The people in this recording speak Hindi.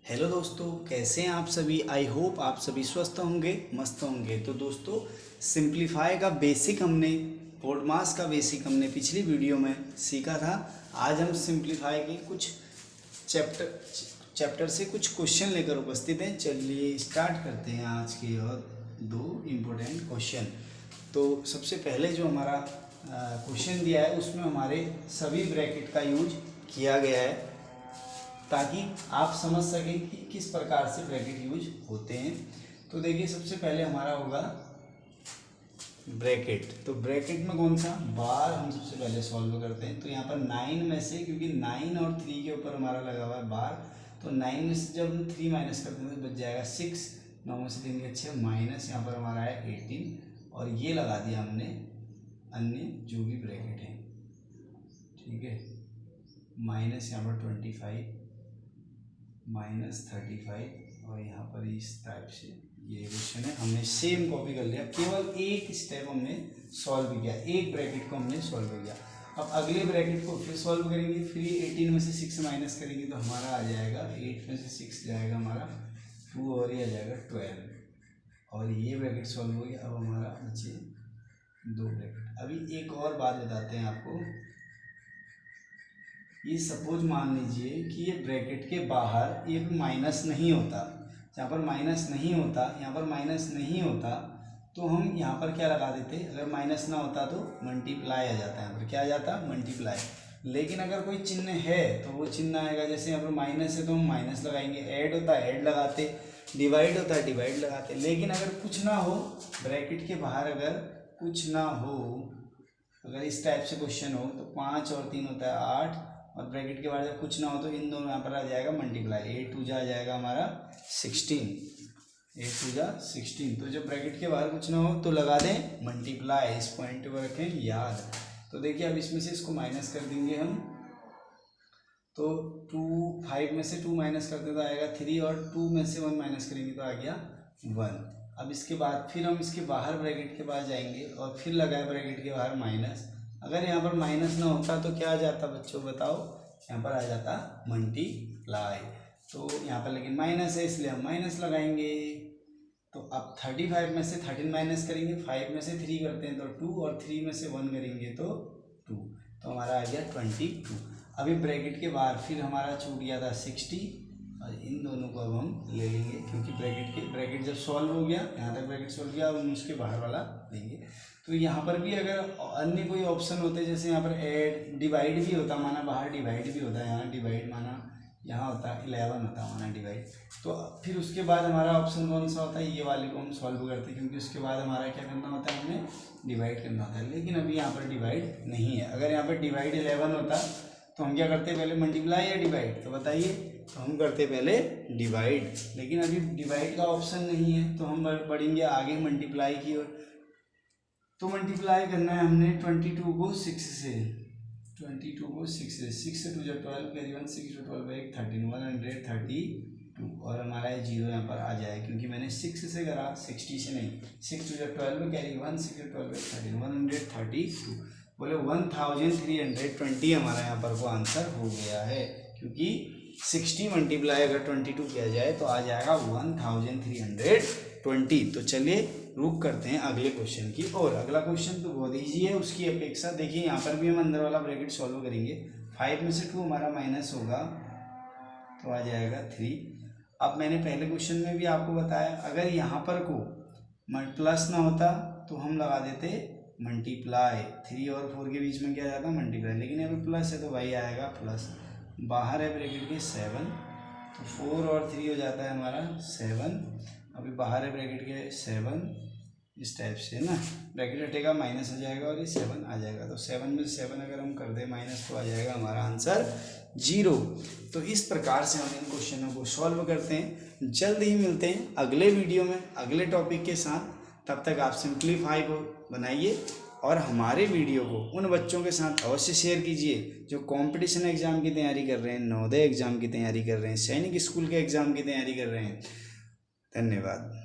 हेलो दोस्तों, कैसे हैं आप सभी। आई होप आप सभी स्वस्थ होंगे, मस्त होंगे। तो दोस्तों, सिंप्लीफाई का बेसिक हमने पॉडमास का बेसिक हमने पिछली वीडियो में सीखा था। आज हम सिंप्लीफाई के कुछ चैप्टर से कुछ क्वेश्चन लेकर उपस्थित हैं। चलिए स्टार्ट करते हैं आज के और दो इम्पोर्टेंट क्वेश्चन। तो सबसे पहले जो हमारा क्वेश्चन दिया है उसमें हमारे सभी ब्रैकेट का यूज किया गया है ताकि आप समझ सकें कि किस प्रकार से ब्रैकेट यूज होते हैं। तो देखिए, सबसे पहले हमारा होगा ब्रैकेट। तो ब्रैकेट में कौन सा बार हम सबसे पहले सॉल्व करते हैं। तो यहाँ पर 9 में से, क्योंकि 9 और 3 के ऊपर हमारा लगा हुआ है बार, तो 9 में से जब हम 3 माइनस करते हैं तो बच जाएगा 6। 9 में से 3 के 6 माइनस यहाँ पर हमारा है 18 और ये लगा दिया हमने अन्य जो भी ब्रैकेट है, ठीक है। माइनस यहाँ पर 25 माइनस 35 और यहाँ पर इस टाइप से ये क्वेश्चन है। हमने सेम कॉपी कर लिया, केवल एक स्टेप हमने सॉल्व किया, एक ब्रैकेट को हमने सॉल्व किया। अब अगले ब्रैकेट को फिर सॉल्व करेंगे, फिर 18 में से 6 माइनस करेंगे तो हमारा आ जाएगा 8 में से 6 जाएगा हमारा 2 और ये आ जाएगा 12 और ये ब्रैकेट सॉल्व हो गया। अब हमारा बचे 2 ब्रैकेट। अभी एक और बात बताते हैं आपको। ये सपोज मान लीजिए कि ये ब्रैकेट के बाहर एक माइनस नहीं होता, यहाँ पर माइनस नहीं होता, यहाँ पर माइनस नहीं होता, तो हम यहाँ पर क्या लगा देते। अगर माइनस ना होता तो मल्टीप्लाई आ जाता है, यहाँ पर क्या आ जाता मल्टीप्लाई। लेकिन अगर कोई चिन्ह है तो वो चिन्ह आएगा। जैसे यहाँ पर माइनस है तो हम माइनस लगाएंगे, ऐड होता है ऐड लगाते, डिवाइड होता है डिवाइड लगाते। लेकिन अगर कुछ ना हो, ब्रैकेट के बाहर अगर कुछ ना हो, अगर इस टाइप से क्वेश्चन हो तो 5 और 3 होता है 8 और ब्रैकेट के बाद जब कुछ ना हो तो इन दोनों यहाँ पर आ जाएगा मल्टीप्लाई। 8 2 जा आ जाएगा हमारा 16, 8 2 जा 16। तो जब ब्रैकेट के बाहर कुछ ना हो तो लगा दें मल्टीप्लाई। इस पॉइंट को रखें याद। तो देखिए, अब इसमें से इसको माइनस कर देंगे हम। तो 5 में से 2 माइनस करते तो आएगा 3 और 2 में से 1 माइनस करेंगे तो आ गया 1। अब इसके बाद फिर हम इसके बाहर ब्रैकेट के पास जाएंगे और फिर लगाए ब्रैकेट के बाहर माइनस। अगर यहाँ पर माइनस ना होता तो क्या आ जाता बच्चों, बताओ। यहाँ पर आ जाता मल्टीप्लाई। तो यहाँ पर लेकिन माइनस है इसलिए हम माइनस लगाएंगे। तो अब 35 में से 13 माइनस करेंगे, 5 में से 3 करते हैं तो 2 और 3 में से 1 करेंगे तो 2। तो हमारा आ गया 22। अभी ब्रैकेट के बाहर फिर हमारा छूट गया था 60 और इन दोनों को अब हम ले लेंगे, क्योंकि ब्रैकेट जब सॉल्व हो गया, यहाँ तक ब्रैकेट सॉल्व किया, अब हम उसके बाहर वाला लेंगे। तो यहाँ पर भी अगर अन्य कोई ऑप्शन होते, जैसे यहाँ पर ऐड डिवाइड भी होता, माना बाहर डिवाइड भी होता है, यहाँ डिवाइड माना यहाँ होता 11 होता माना डिवाइड, तो फिर उसके बाद हमारा ऑप्शन कौन सा होता है, ये वाले को हम सॉल्व करते हैं, क्योंकि उसके बाद हमारा क्या करना होता है, हमें डिवाइड करना होता है। लेकिन अभी यहाँ पर डिवाइड नहीं है। अगर यहाँ पर डिवाइड 11 होता तो हम क्या करते पहले, मल्टीप्लाई या डिवाइड, तो बताइए। तो हम करते पहले डिवाइड, लेकिन अभी डिवाइड का ऑप्शन नहीं है तो हम बढ़ेंगे आगे मल्टीप्लाई की ओर। तो मल्टीप्लाई करना है हमने 22 को 6 से, 22 को 6 से, 6 से 2 12 कैरी 1, 6 to 12 1 13 132 और हमारा ये 0 यहाँ पर आ जाए, क्योंकि मैंने 6 से करा 60 से नहीं। 6 to 12 कैरी 1, 6 to 12 13 132, बोले 1320 हमारा यहाँ पर को आंसर हो गया है, क्योंकि 60 मल्टीप्लाई अगर 22 किया जाए तो आ जाएगा 1320। तो चलिए रुक करते हैं अगले क्वेश्चन की। और अगला क्वेश्चन तो बहुत ईजी है उसकी अपेक्षा। देखिए, यहाँ पर भी हम अंदर वाला ब्रैकेट सॉल्व करेंगे। 5 में से 2 हमारा माइनस होगा तो आ जाएगा 3। अब मैंने पहले क्वेश्चन में भी आपको बताया, अगर यहाँ पर को प्लस ना होता तो हम लगा देते मल्टीप्लाई। 3 और 4 के बीच में क्या जाता मल्टीप्लाई, लेकिन यहाँ पे प्लस है तो भाई आएगा प्लस। बाहर है ब्रैकेट के 7, तो 4 और 3 हो जाता है हमारा 7। अभी बाहर है ब्रैकेट के 7, इस टाइप से ना, ब्रैकेट हटेगा माइनस आ जाएगा और ये 7 आ जाएगा। तो 7 में 7 अगर हम कर दें माइनस तो आ जाएगा हमारा आंसर 0। तो इस प्रकार से हम इन क्वेश्चनों को सॉल्व करते हैं। जल्द ही मिलते हैं अगले वीडियो में अगले टॉपिक के साथ। तब तक आप सिंप्लीफाई को बनाइए और हमारे वीडियो को उन बच्चों के साथ अवश्य शेयर कीजिए जो कंपटीशन एग्जाम की तैयारी कर रहे हैं, नवोदय एग्जाम की तैयारी कर रहे हैं, सैनिक स्कूल के एग्जाम की तैयारी कर रहे हैं। धन्यवाद।